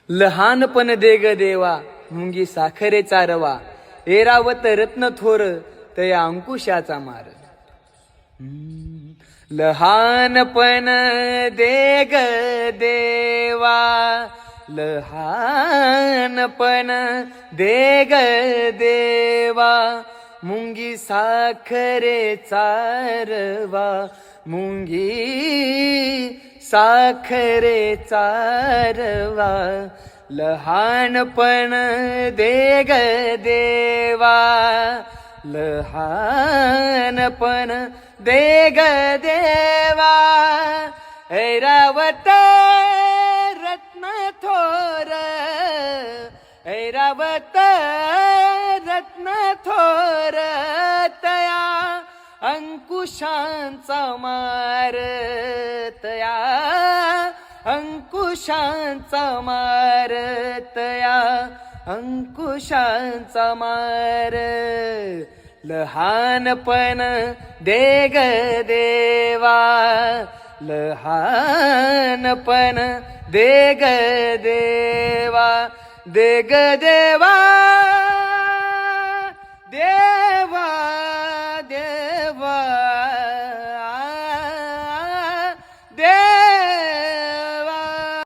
लहानपण दे ग देवा मुंगी साखरेचा रवा, ऐरावत रत्न थोर तया अंकुशाचा मार. लहानपण दे ग देवा, लहानपण दे ग देवा, मुंगी साखरेचा रवा, मुंगी साखरेचा रवा. लहानपण दे ग देवा, लहानपण दे ग देवा, ऐरावत रत्न थोर, ऐरावत रत्न थोर तया अंकुशांचा मार, तया अंकुशांचा मार, तया अंकुशांचा मार. लहानपण दे ग देवा, लहानपण दे ग देवा, दे ग देवा.